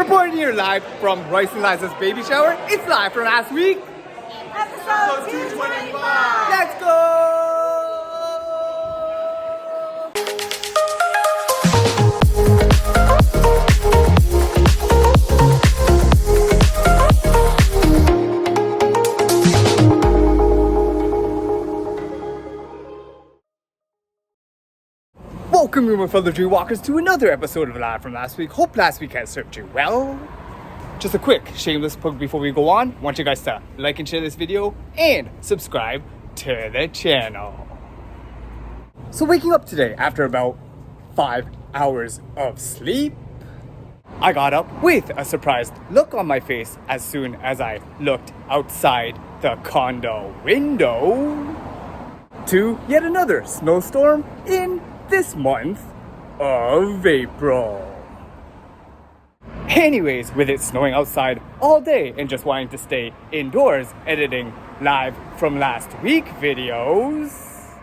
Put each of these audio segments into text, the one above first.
Reporting here live from Royce and Liza's baby shower. It's live from last week. Episode 225. Let's go! Welcome, you my fellow JayWalkers, to another episode of Live from Last Week. Hope last week has served you well. Just a quick shameless plug before we go on. I want you guys to like and share this video and subscribe to the channel. So waking up today after about 5 hours of sleep, I got up with a surprised look on my face as soon as I looked outside the condo window to yet another snowstorm in this month of April. Anyways, with it snowing outside all day and just wanting to stay indoors editing live from last week videos,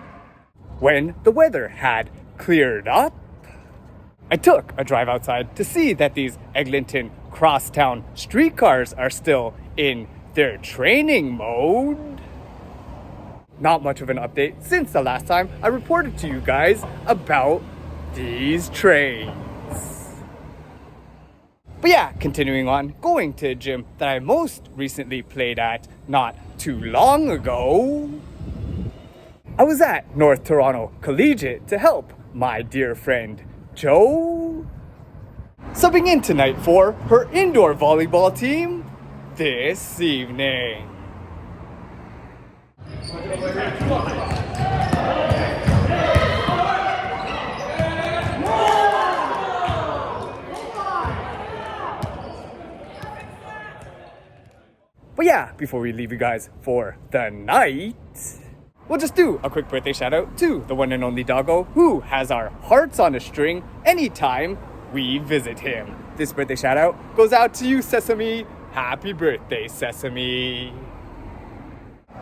when the weather had cleared up, I took a drive outside to see that these Eglinton crosstown streetcars are still in their training mode. Not much of an update since the last time I reported to you guys about these trains. But yeah, continuing on, going to a gym that I most recently played at not too long ago. I was at North Toronto Collegiate to help my dear friend Jo subbing in tonight for her indoor volleyball team this evening. But yeah, before we leave you guys for the night, we'll just do a quick birthday shout out to the one and only doggo who has our hearts on a string anytime we visit him. This birthday shout out goes out to you, Sesame. Happy birthday, Sesame.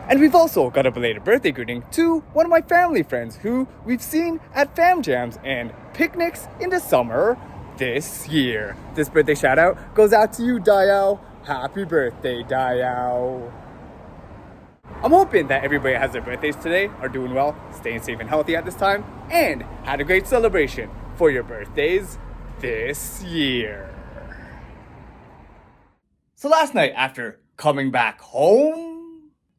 And we've also got a belated birthday greeting to one of my family friends who we've seen at fam jams and picnics in the summer this year. This birthday shout out goes out to you, Dayao. Happy birthday, Dayao. I'm hoping that everybody has their birthdays today, are doing well, staying safe and healthy at this time, and had a great celebration for your birthdays this year. So last night after coming back home,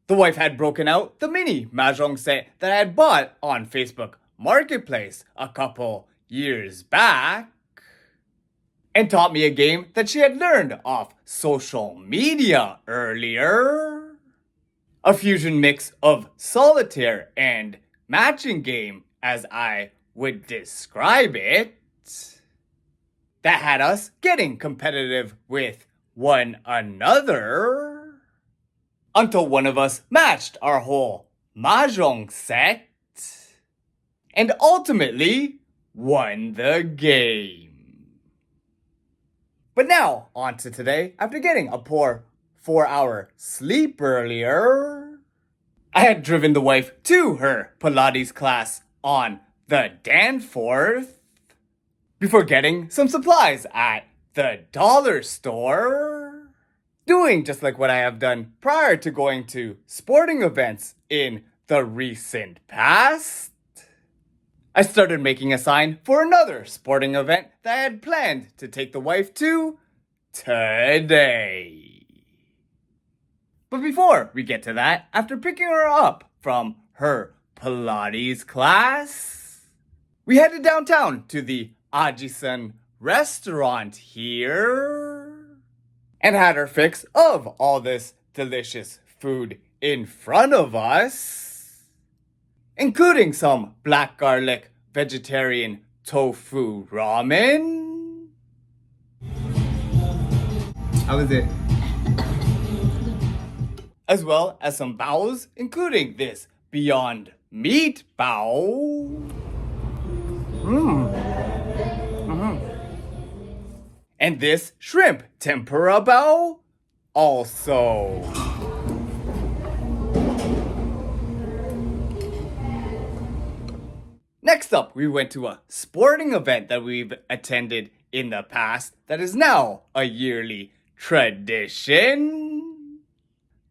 the wife had broken out the mini mahjong set that I had bought on Facebook Marketplace a couple years back and taught me a game that she had learned off social media earlier. A fusion mix of solitaire and matching game, as I would describe it, that had us getting competitive with one another until one of us matched our whole mahjong set and ultimately won the game. But now, on to today. After getting a poor 4-hour sleep earlier, I had driven the wife to her Pilates class on the Danforth before getting some supplies at the dollar store, doing just like what I have done prior to going to sporting events in the recent past. I started making a sign for another sporting event that I had planned to take the wife to today. But before we get to that, after picking her up from her Pilates class, we headed downtown to the Attribution restaurant here and had our fix of all this delicious food in front of us, including some black garlic vegetarian tofu ramen. How is it? As well as some baos, including this Beyond Meat bao. And this shrimp tempura bao also. Next up, we went to a sporting event that we've attended in the past that is now a yearly tradition.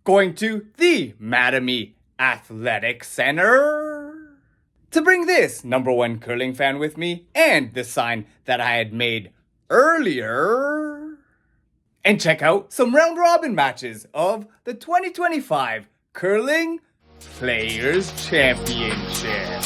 Going to the Mattamy Athletic Center to bring this #1 curling fan with me and the sign that I had made earlier. And check out some round robin matches of the 2025 Curling Players Championship.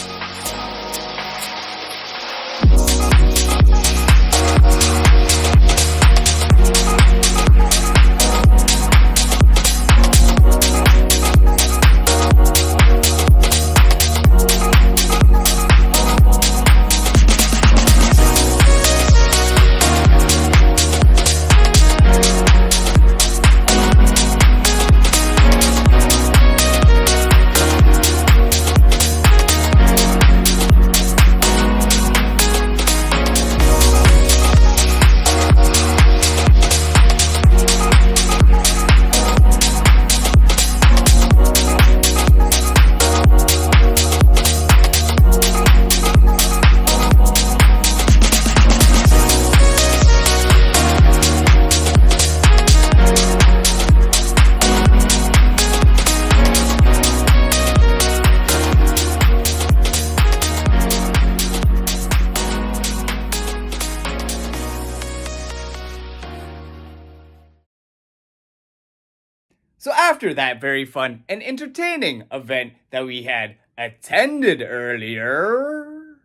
So after that very fun and entertaining event that we had attended earlier,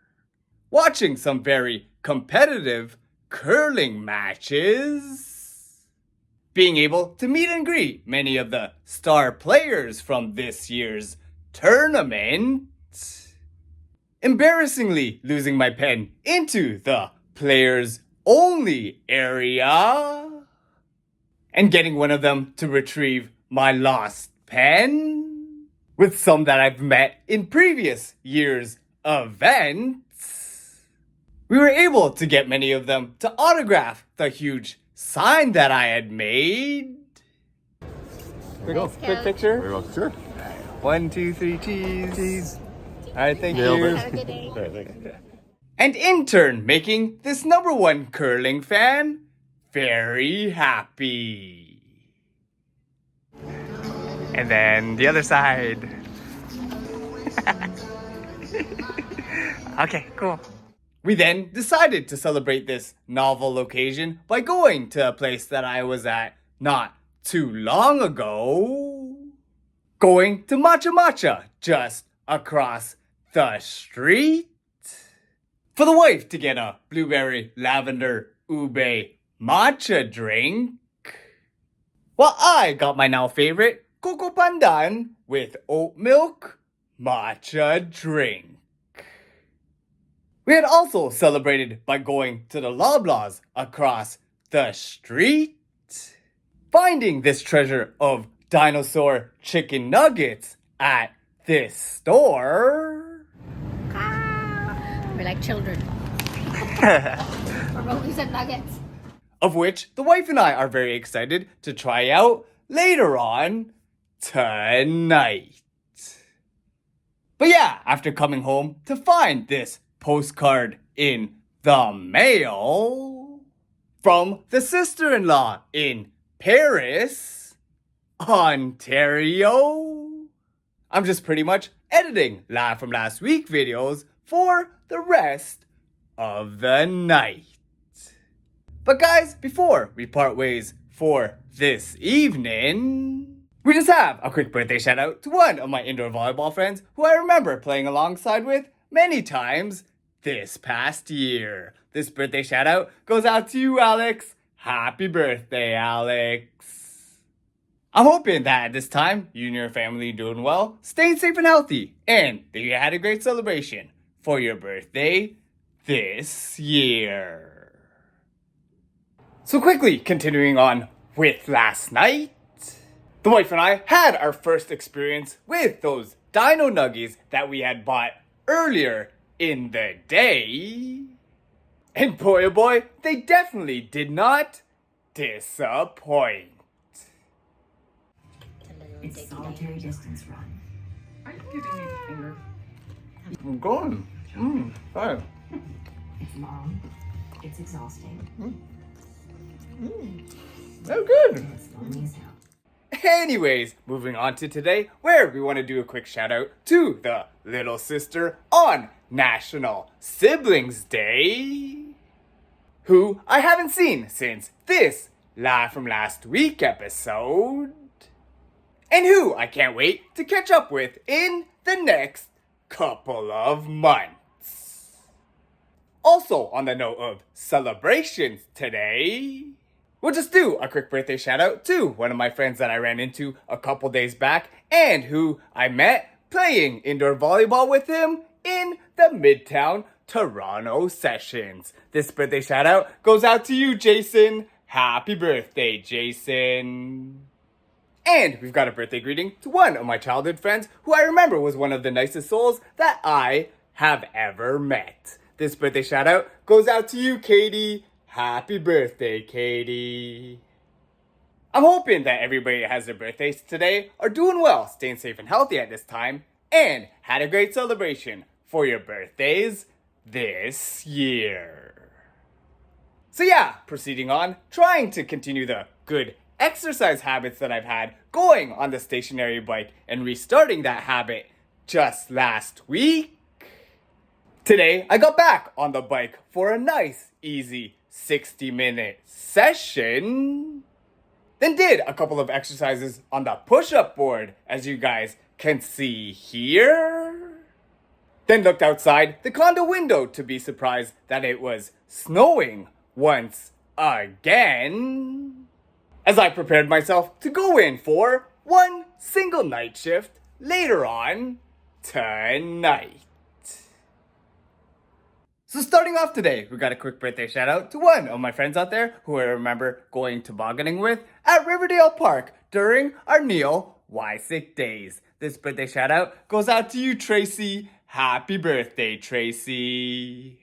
watching some very competitive curling matches, being able to meet and greet many of the star players from this year's tournament, embarrassingly losing my pen into the players only area, and getting one of them to retrieve my lost pen with some that I've met in previous years' events. We were able to get many of them to autograph the huge sign that I had made. Quick picture. Very well, sure. 1, 2, 3, cheese. Alright, thank Nailed you. it. Have a good day. All right, thanks. And in turn, making this #1 curling fan very happy. And then the other side. Okay, cool. We then decided to celebrate this novel occasion by going to a place that I was at not too long ago. Going to Matcha Matcha just across the street. For the wife to get a blueberry lavender ube matcha drink. While I got my now favorite Coco Pandan with oat milk matcha drink. We had also celebrated by going to the Loblaws across the street, finding this treasure of dinosaur chicken nuggets at this store. We're like children. We're rolling some nuggets. Of which the wife and I are very excited to try out later on tonight. But yeah, after coming home to find this postcard in the mail from the sister-in-law in Paris, Ontario, I'm just pretty much editing Live From Last Week videos for the rest of the night. But guys, before we part ways for this evening, we just have a quick birthday shout out to one of my indoor volleyball friends who I remember playing alongside with many times this past year. This birthday shout out goes out to you, Alex. Happy birthday, Alex. I'm hoping that at this time, you and your family are doing well, staying safe and healthy, and that you had a great celebration for your birthday this year. So quickly continuing on with last night, the wife and I had our first experience with those dino nuggies that we had bought earlier in the day. And boy oh boy, they definitely did not disappoint. It's solitary distance run. Are you giving me the finger? I'm going. Fine. It's long. It's exhausting. Oh, good. It's lonely as hell. Anyways, moving on to today, where we want to do a quick shout out to the little sister on National Siblings Day, who I haven't seen since this Live From Last Week episode, and who I can't wait to catch up with in the next couple of months. Also, on the note of celebrations today, we'll just do a quick birthday shout out to one of my friends that I ran into a couple days back and who I met playing indoor volleyball with him in the Midtown Toronto sessions. This birthday shout out goes out to you, Jason. Happy birthday, Jason. And we've got a birthday greeting to one of my childhood friends who I remember was one of the nicest souls that I have ever met. This birthday shout out goes out to you, Katie. Happy birthday, Katie. I'm hoping that everybody that has their birthdays today are doing well, staying safe and healthy at this time, and had a great celebration for your birthdays this year. So yeah, proceeding on, trying to continue the good exercise habits that I've had going on the stationary bike and restarting that habit just last week. Today, I got back on the bike for a nice, easy 60-minute session. Then did a couple of exercises on the push-up board, as you guys can see here. Then looked outside the condo window to be surprised that it was snowing once again, as I prepared myself to go in for one single night shift later on tonight. So starting off today, we got a quick birthday shout out to one of my friends out there who I remember going tobogganing with at Riverdale Park during our Neo Y-Sick days. This birthday shout out goes out to you, Tracy. Happy birthday, Tracy.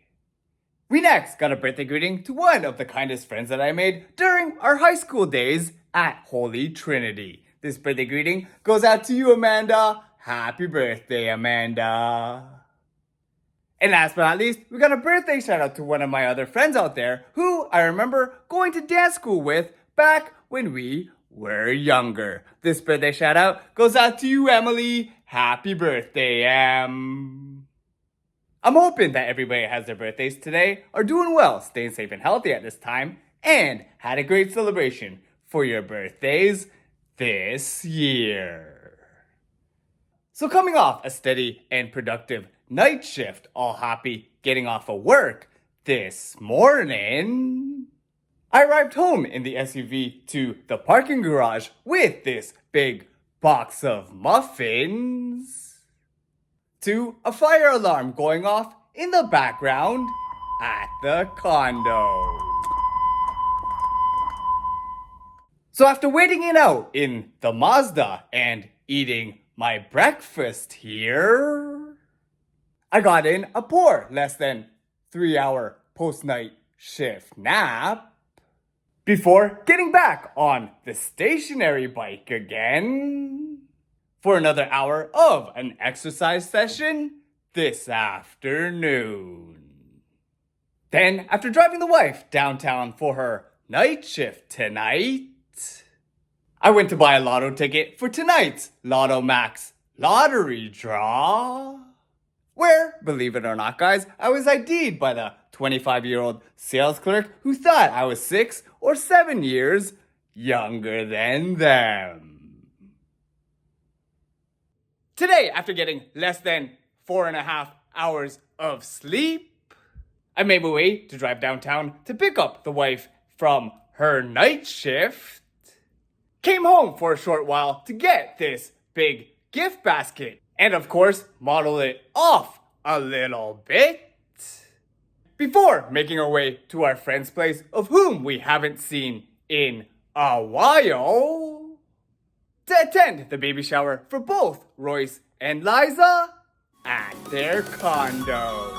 We next got a birthday greeting to one of the kindest friends that I made during our high school days at Holy Trinity. This birthday greeting goes out to you, Amanda. Happy birthday, Amanda. And last but not least, we got a birthday shout out to one of my other friends out there who I remember going to dance school with back when we were younger. This birthday shout out goes out to you, Emily. Happy birthday, Em. I'm hoping that everybody has their birthdays today, are doing well, staying safe and healthy at this time, and had a great celebration for your birthdays this year. So coming off a steady and productive night shift, all happy getting off of work this morning, I arrived home in the SUV to the parking garage with this big box of muffins, to a fire alarm going off in the background at the condo. So after waiting it out in the Mazda and eating my breakfast here, I got in a poor less than 3-hour post-night shift nap before getting back on the stationary bike again for another hour of an exercise session this afternoon. Then, after driving the wife downtown for her night shift tonight, I went to buy a lotto ticket for tonight's Lotto Max lottery draw, where, believe it or not guys, I was ID'd by the 25-year-old sales clerk who thought I was 6 or 7 years younger than them. Today, after getting less than 4.5 hours of sleep, I made my way to drive downtown to pick up the wife from her night shift. Came home for a short while to get this big gift basket and of course model it off a little bit before making our way to our friend's place, of whom we haven't seen in a while, to attend the baby shower for both Royce and Liza at their condo.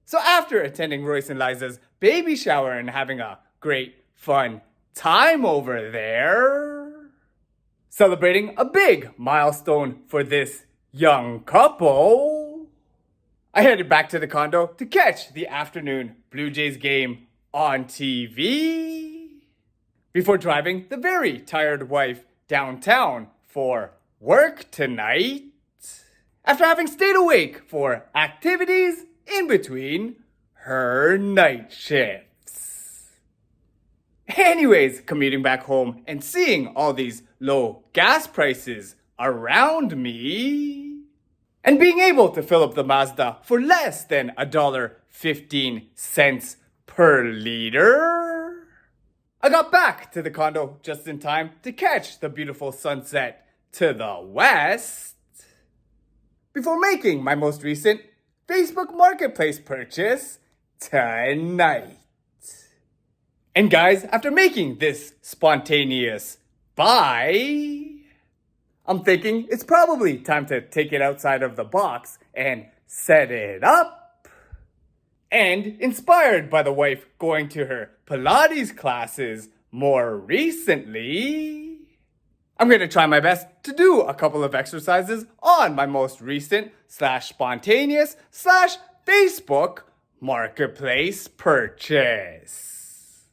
So after attending Royce and Liza's baby shower and having a great, fun time over there, celebrating a big milestone for this young couple, I headed back to the condo to catch the afternoon Blue Jays game on TV before driving the very tired wife downtown for work tonight after having stayed awake for activities in between her night shifts. Anyways, commuting back home and seeing all these low gas prices around me and being able to fill up the Mazda for less than $1.15 per liter, I got back to the condo just in time to catch the beautiful sunset to the west before making my most recent Facebook Marketplace purchase tonight. And guys, after making this spontaneous buy, I'm thinking it's probably time to take it outside of the box and set it up. And inspired by the wife going to her Pilates classes more recently, I'm going to try my best to do a couple of exercises on my most recent /spontaneous /Facebook Marketplace purchase.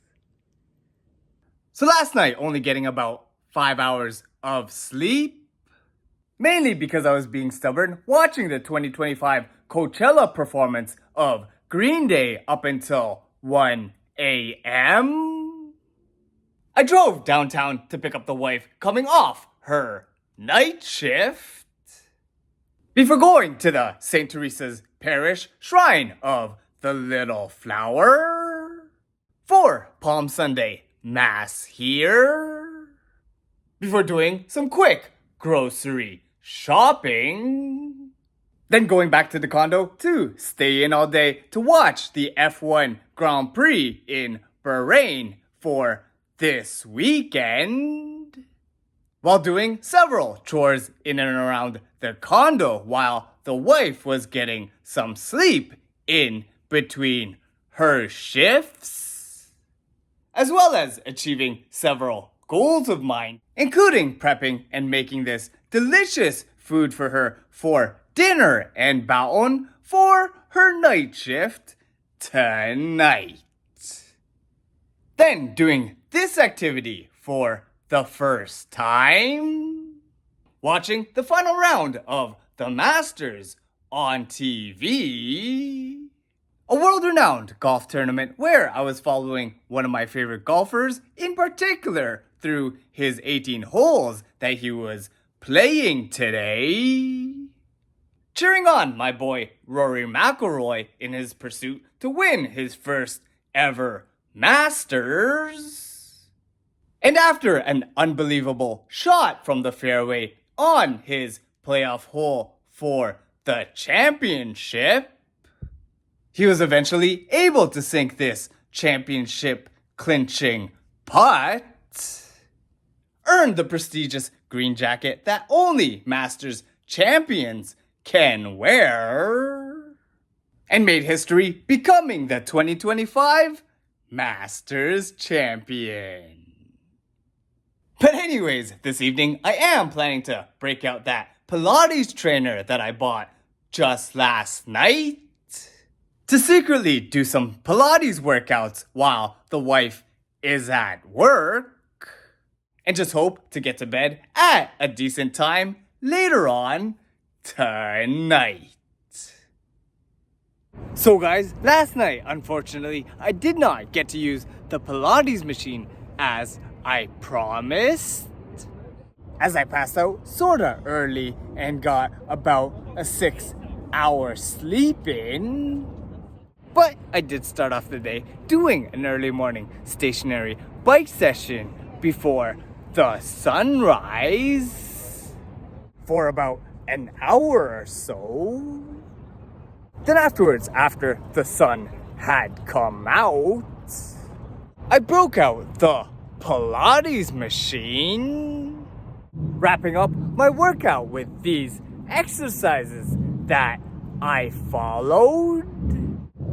So last night, only getting about 5 hours of sleep, mainly because I was being stubborn watching the 2025 Coachella performance of Green Day up until 1 a.m. I drove downtown to pick up the wife coming off her night shift before going to the St. Teresa's Parish Shrine of the Little Flower for Palm Sunday Mass here before doing some quick grocery shopping. Then going back to the condo to stay in all day to watch the F1 Grand Prix in Bahrain for this weekend, while doing several chores in and around the condo while the wife was getting some sleep in between her shifts, as well as achieving several goals of mine, including prepping and making this delicious food for her for dinner and baon for her night shift tonight. Then doing this activity for the first time, watching the final round of the Masters on TV, a world-renowned golf tournament where I was following one of my favorite golfers in particular through his 18 holes that he was playing today, cheering on my boy Rory McIlroy in his pursuit to win his first ever Masters. And after an unbelievable shot from the fairway on his playoff hole for the championship, he was eventually able to sink this championship clinching putt, earned the prestigious green jacket that only Masters champions can wear, and made history becoming the 2025 Masters champion. But anyways, this evening I am planning to break out that Pilates trainer that I bought just last night to secretly do some Pilates workouts while the wife is at work, and just hope to get to bed at a decent time later on tonight. So guys, last night, unfortunately, I did not get to use the Pilates machine as I promised, as I passed out sorta early and got about a 6-hour sleep in. But I did start off the day doing an early morning stationary bike session before the sunrise for about an hour or so. Then afterwards, after the sun had come out, I broke out the Pilates machine, wrapping up my workout with these exercises that I followed,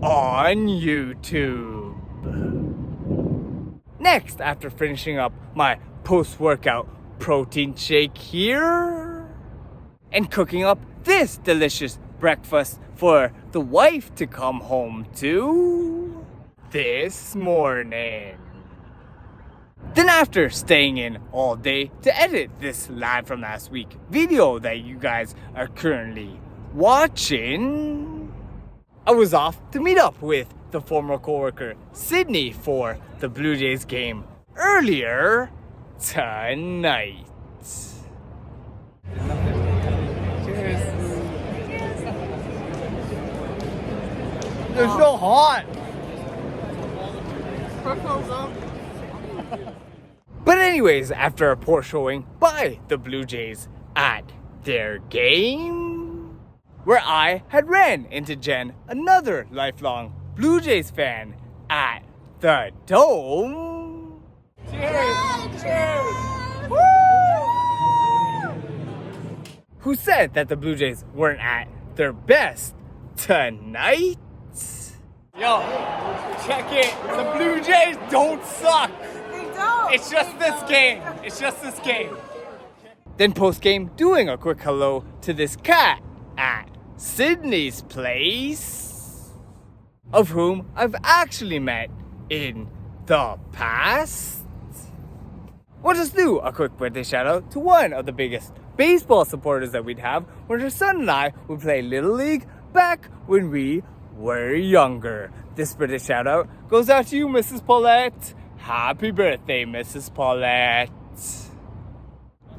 on YouTube. Next, after finishing up my post-workout protein shake here and cooking up this delicious breakfast for the wife to come home to this morning. Then after staying in all day to edit this live from last week video that you guys are currently watching, I was off to meet up with the former coworker Sydney for the Blue Jays game earlier tonight. Cheers. They're so hot. But anyways, after a poor showing by the Blue Jays at their game, where I had ran into Jen, another lifelong Blue Jays fan, at the Dome. Cheers! Cheers! Woo! Who said that the Blue Jays weren't at their best tonight? Yo, check it. The Blue Jays don't suck. They don't. It's just this game. It's just this game. Then post-game, doing a quick hello to this cat at Sydney's place, of whom I've actually met in the past. We'll just do a quick birthday shout out to one of the biggest baseball supporters that we'd have when her son and I would play Little League back when we were younger. This birthday shout out goes out to you, Mrs. Paulette. Happy birthday, Mrs. Paulette.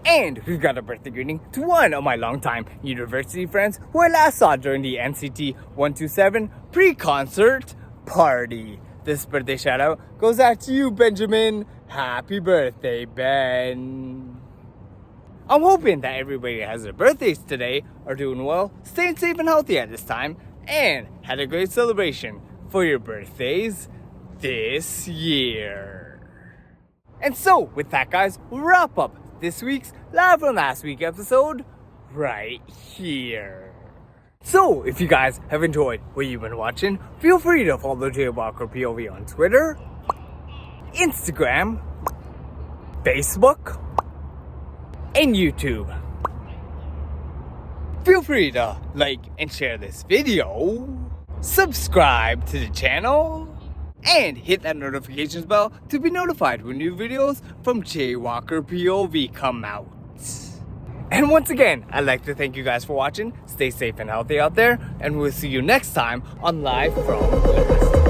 And we've got a birthday greeting to one of my longtime university friends who I last saw during the NCT 127 pre-concert party. This birthday shout out goes out to you, Benjamin. Happy birthday, Ben. I'm hoping that everybody that has their birthdays today are doing well, staying safe and healthy at this time, and had a great celebration for your birthdays this year. And so, with that, guys, we'll wrap up this week's Live from Last Week episode right here. So, if you guys have enjoyed what you've been watching, feel free to follow JayWalkerPOV on Twitter, Instagram, Facebook, and YouTube. Feel free to like and share this video, subscribe to the channel, and hit that notifications bell to be notified when new videos from JayWalkerPOV come out. And once again, I'd like to thank you guys for watching. Stay safe and healthy out there, and we'll see you next time on Live from Last.